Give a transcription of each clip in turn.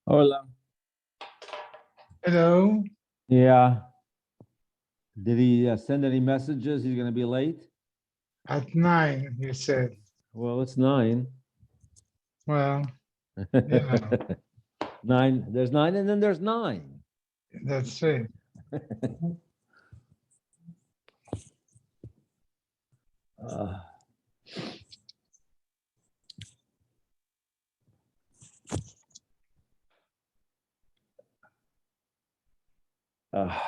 Hola. Hello. Yeah. Did he send any messages? He's going to be late? At 9, you said. Well, it's 9. Well, yeah, 9. There's 9 and then there's 9. that's it. Uh, uh,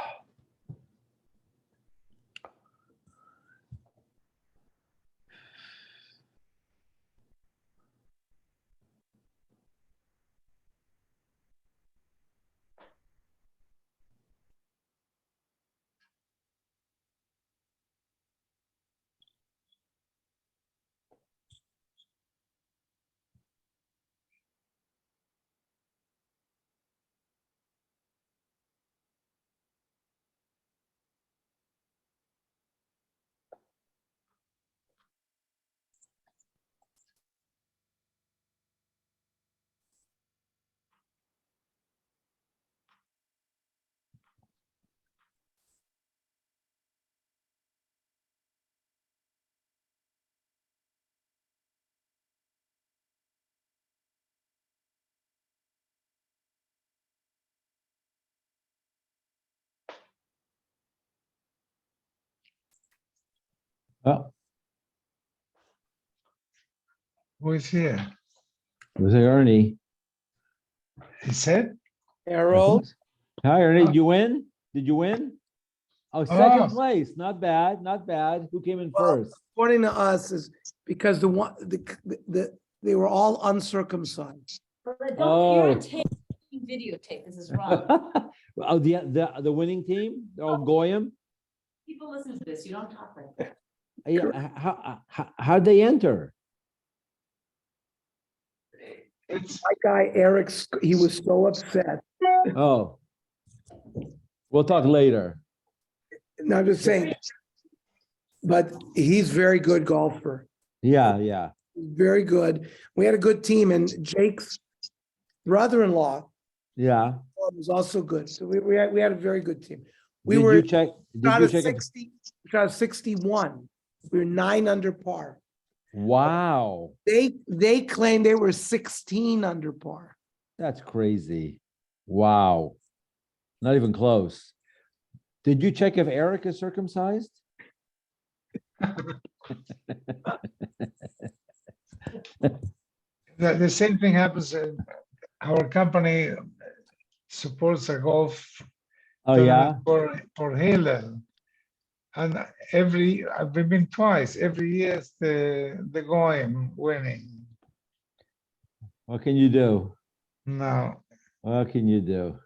oh, Who is here? was it Ernie? He said? Harold, Hi, Ernie. Oh. Did you win? Did you win? Oh, second Oh. place. Not bad. Not bad. Who came in Well, first? according to us, is because they were all uncircumcised. But don't, Oh. you're on tape, videotape, this is wrong. Oh, the winning team? They're all Goyim? People listen to this, you don't talk like that. Yeah. How'd they enter? It's My guy Eric, he was so upset. Oh. We'll talk later. No, I'm just saying, but he's very good golfer. Yeah, yeah. Very good. We had a good team, and Jake's brother-in-law Yeah. was also good. So we had a very good team. We Did were you check? Did out you of check? 60, out of 61. We were 9 under par. Wow, They claimed they were 16 under par. that's crazy. Wow, not even close. Did you check if Eric is circumcised? the same thing happens. Our company supports a golf Oh yeah. tournament for Hillel. And we've been twice. Every year it's the Goyim winning. What can you do? No. What can you do?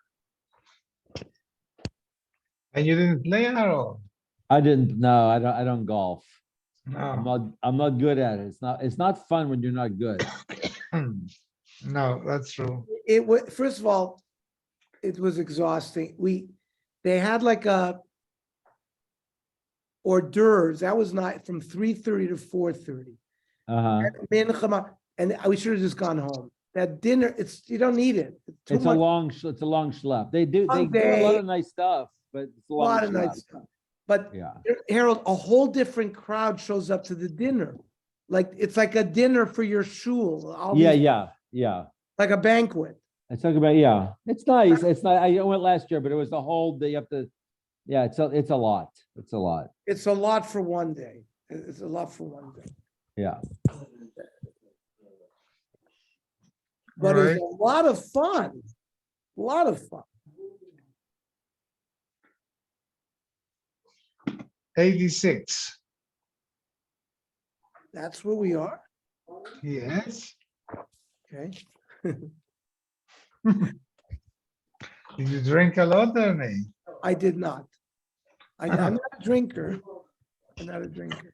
And you didn't play, Harold? I didn't. No, I don't. I don't golf. I'm No. not. I'm not good at it. It's not fun when you're not good. No, that's true. It was, first of all, it was exhausting. They had like a hors d'oeuvres. That was not from 3:30 to 4:30. Uh-huh. And we should have just gone home. That dinner, you don't need it. Too It's a much- long. It's a long schlep. They do a lot day. of nice stuff, but it's a a long lot of schlep. nice stuff. But Yeah. Harold, a whole different crowd shows up to the dinner. Like, it's like a dinner for your shul. Yeah. Yeah. Yeah. Like a banquet. I talk about, yeah, it's nice. It's not, I went last year, but it was the whole day up to, yeah, it's a lot. It's a lot. It's a lot for one day. It's a lot for one day. Yeah. But it was Right. a lot of fun. A lot of fun. 86. That's where we are. Yes. Okay. Did you drink a lot, Ernie? I did not. I'm not a drinker. I'm not a drinker.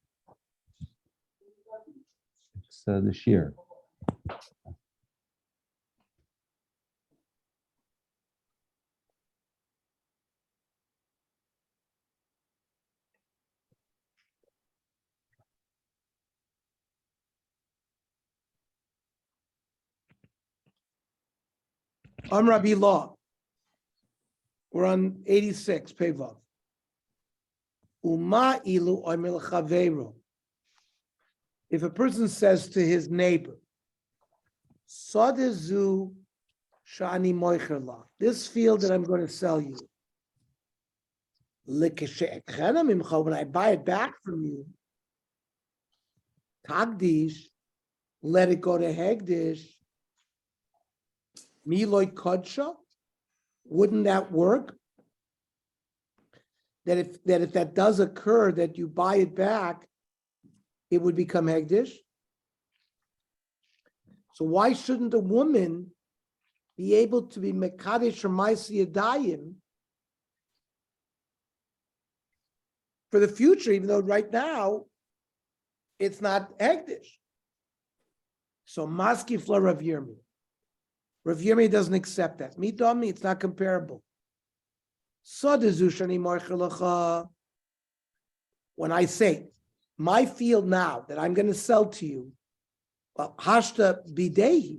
It's this year. I'm Rabbi Law. We're on 86, Pevav. Uma ilu oimel chaveiro. If a person says to his neighbor, Sadezu shani moicherla, this field that I'm going to sell you, when I buy it back from you, Tagdish, let it go to Hegdish. Miloi Kodsha, wouldn't that work? That if that does occur, that you buy it back, it would become Hegdish. So why shouldn't a woman be able to be Mekadesh or Maisi Yadayim for the future, even though right now it's not Hegdish? So Maski Fla Rav Yirmi. Rav Yirmi doesn't accept that. Midami, it's not comparable. When I say my field now that I'm going to sell to you, well, hashta bidehi,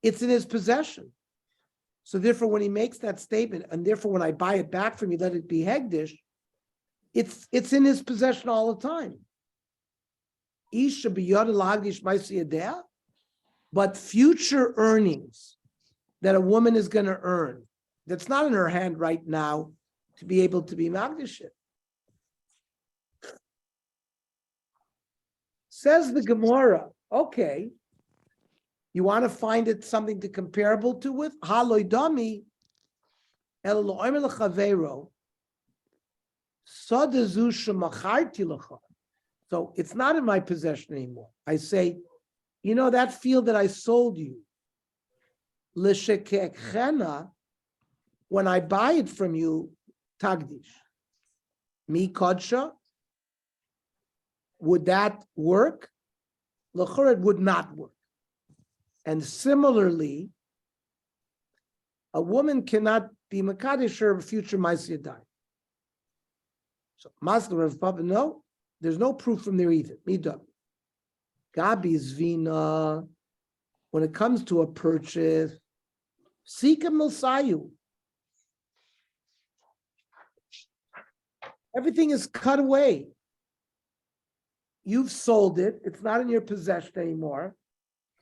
it's in his possession. So therefore, when he makes that statement, and therefore when I buy it back from you, let it be hegdish, it's in his possession all the time. Isha biyad l'hagdish ma'aseh yadeh. But future earnings that a woman is going to earn, that's not in her hand right now to be able to be magdish. Says the Gemara, okay, you want to find it something to comparable to with? Haloidami el lo'omer lechavero sadazu shemacharti lecha. So it's not in my possession anymore. I say, you know, that field that I sold you, l'shekechena, when I buy it from you, tagdish, mi kodsha, would that work? L'chor, it would not work. And similarly, a woman cannot be mekadesh her future ma'aseh yadayim. So, Master of Papa, no, there's no proof from there either. Midah. Gabi Zvina, when it comes to a purchase, Sika Milsayu. Everything is cut away. You've sold it. It's not in your possession anymore.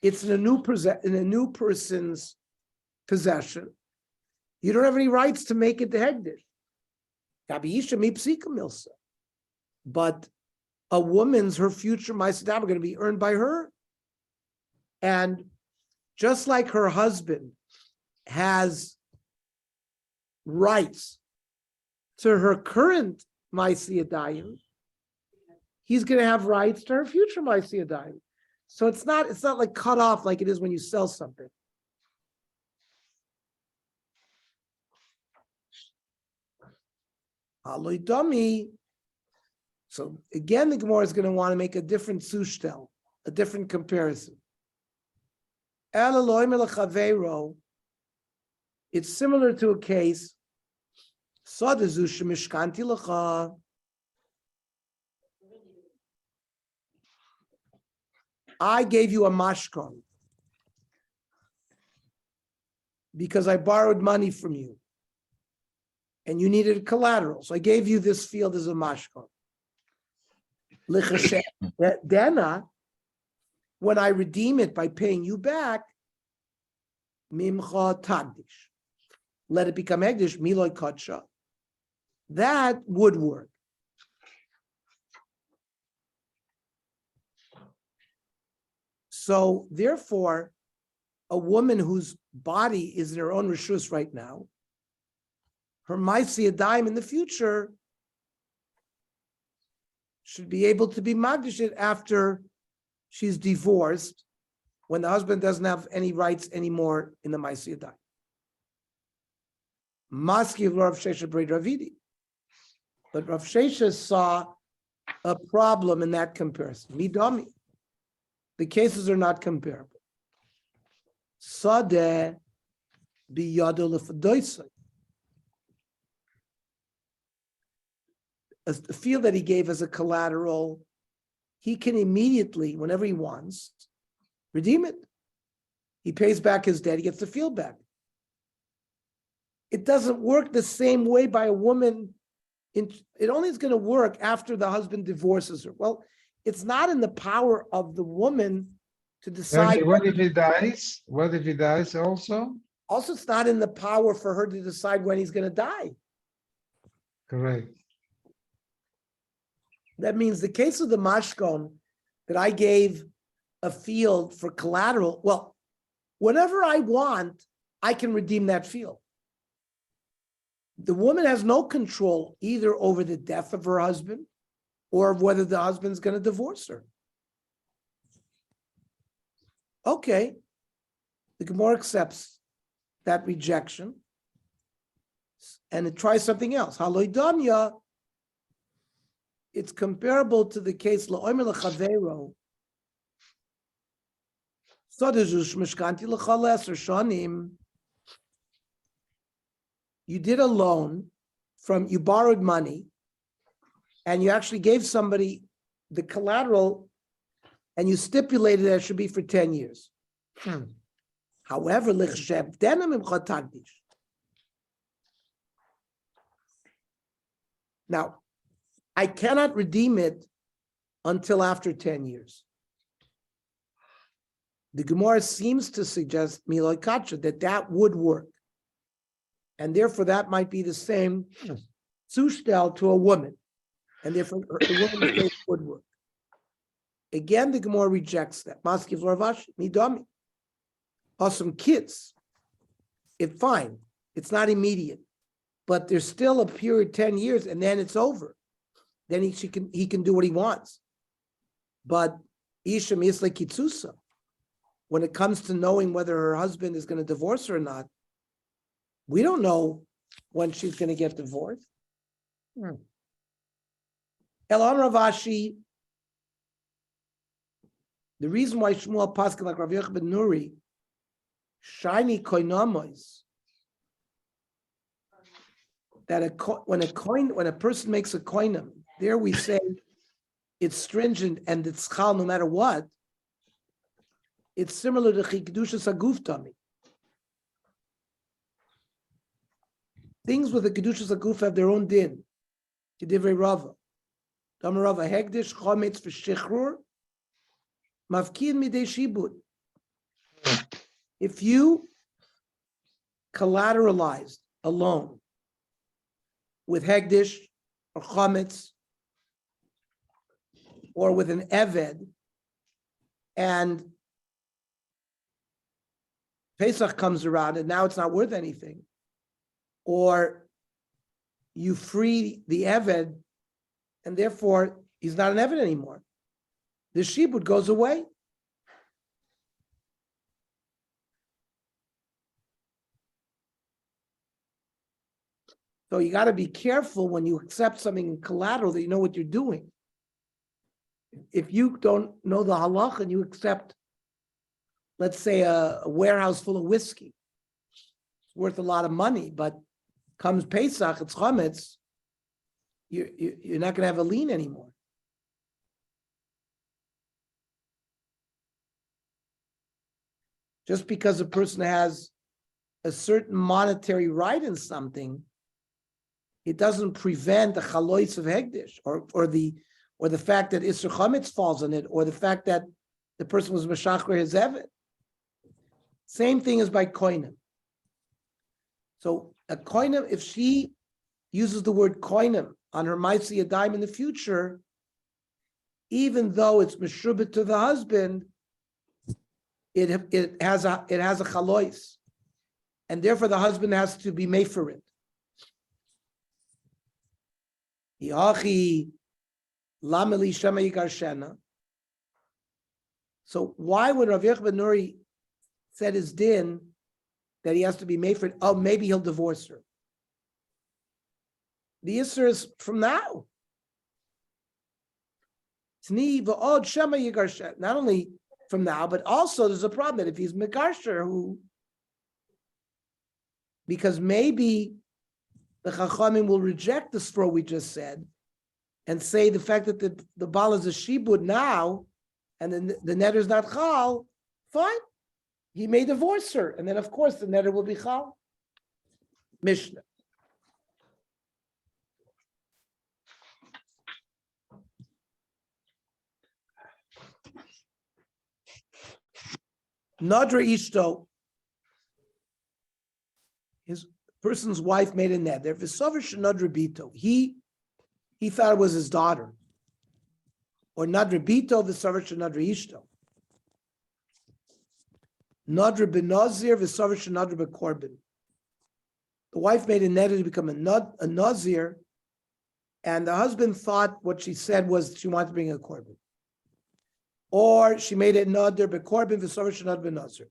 It's in a new person's possession. You don't have any rights to make it the hegdish. Gabi Isha mi psika milsa. But a woman's, her future ma'aseh are going to be earned by her. And just like her husband has rights to her current ma'aseh yadayim, he's going to have rights to her future ma'aseh yadayim. So it's not like cut off like it is when you sell something. Aloidami. So again, the Gemara is going to want to make a different sushtel, a different comparison. It's similar to a case. I gave you a mashkon because I borrowed money from you and you needed collateral. So I gave you this field as a mashkon. Then, when I redeem it by paying you back, mimcha tagdish, let it become hegdish, miloi kodsha. That would work. So therefore, a woman whose body is in her own rishus right now, her ma'aseh yadayim in the future should be able to be magdish after she's divorced, when the husband doesn't have any rights anymore in the ma'aseh yadayim. Maski of Rav Shesha Brei Ravidi. But Rav Shesha saw a problem in that comparison. Midami. The cases are not comparable. Sadeh biyado l'fadoisai. The field that he gave as a collateral, he can immediately, whenever he wants, redeem it. He pays back his debt, he gets the field back. it doesn't work the same way by a woman. It only is going to work after the husband divorces her. Well, it's not in the power of the woman to decide. What if he dies? What if he dies also? Also, it's not in the power for her to decide when he's going to die. Correct. That means the case of the mashkon that I gave a field for collateral. Well, whenever I want, I can redeem that field. The woman has no control either over the death of her husband or whether the husband's going to divorce her. Okay, the Gemara accepts that rejection and it tries something else. Haloidanya, it's comparable to the case la'omer l'chavero. Sodezush mishkanti l'chales or shanim. You did a loan you borrowed money and you actually gave somebody the collateral and you stipulated that it should be for 10 years. However, now, I cannot redeem it until after 10 years. The Gemara seems to suggest, Miloi Kacha, that would work. And therefore, that might be the same zustel to a woman. And therefore, the woman's case would work. Again, the Gemara rejects that. Maskiv Loravash, Midami. Awesome kids. Fine. It's not immediate. But there's still a period, 10 years, and then it's over. Then he can do what he wants. But Isha Misla Kitsusa, when it comes to knowing whether her husband is going to divorce her or not, we don't know when she's going to get divorced. Elon Ravashi, the reason why Shmuel Paskin like Rav Yochanan ben Nuri, shiny koinamos, that when a person makes a koinam, there we say it's stringent and it's chal no matter what. It's similar to chikdushas aguf tami. Things with the kedushas aguf have their own din. Kedivrei Rava, Dama Rava hegdish chometz v'shichrur mafkin midei shibud. If you collateralized a loan with hegdish or chometz or with an eved, and Pesach comes around and now it's not worth anything, or you free the eved and therefore he's not an eved anymore, the shibud goes away. So you got to be careful when you accept something in collateral that you know what you're doing. If you don't know the halach and you accept, let's say, a warehouse full of whiskey, it's worth a lot of money, but comes Pesach, it's chametz, you're not going to have a lien anymore. Just because a person has a certain monetary right in something, it doesn't prevent the chalois of hegdish or the fact that Isser Chametz falls on it, or the fact that the person was Meshachar his Evet. Same thing as by koinem. So a koinem, if she uses the word koinem on her Maisi Yadayim in the future, even though it's Meshubit to the husband, it has a chalois, and therefore the husband has to be made for it. So why would Rav Yochanan ben Nuri said his din that he has to be made for it? Oh, maybe he'll divorce her. The Isser is from now. Not only from now, but also there's a problem that if he's Megarsher, because maybe the Chachamim will reject the straw we just said and say the fact that the Baal is a shibud now and then the netter is not chal, fine. He may divorce her. And then, of course, the netter will be chal. Mishnah. Nadra Ishto, his person's wife made a neder. V'sover shenadra bito. He thought it was his daughter. Or nadra bito v'sover shenadra Ishto. Nadra benazir v'sover shenadra bekorban. The wife made a neder to become a nazir, and the husband thought what she said was she wanted to bring a korban. Or she made it nadr bekorban v'sover shenadra benazir.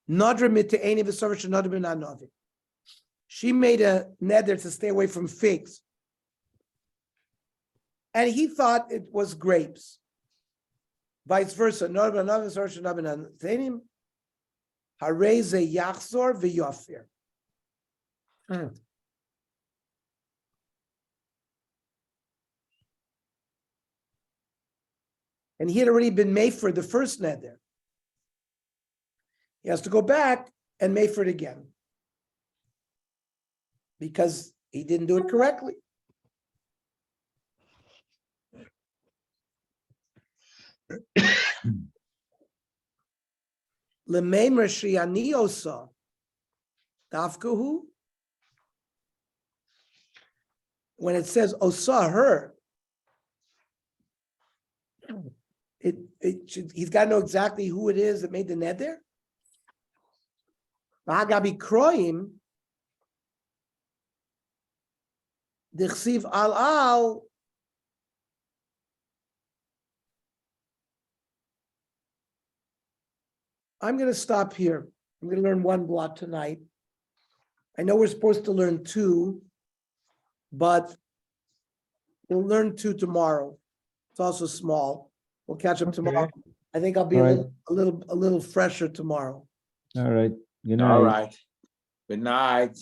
Nadra mit'eini v'sover shenadra benanavi. She made a neder to stay away from figs, and he thought it was grapes. Vice versa, nadra benanavi v'sover shenadra benanavi. Harei ze yachzor v'yofir. And he had already been made for the first neder. He has to go back and make for it again because he didn't do it correctly. Lemeimer shi'ani osa dafkahu. When it says osa her, he's got to know exactly who it is that made the neder. V'hagabi kroim dichsiv al. I'm going to stop here. I'm going to learn one blot tonight. I know we're supposed to learn two, but we'll learn two tomorrow. It's also small. We'll catch up tomorrow. Okay. I think I'll be All a little fresher tomorrow. All right. Good night. All right. Good night.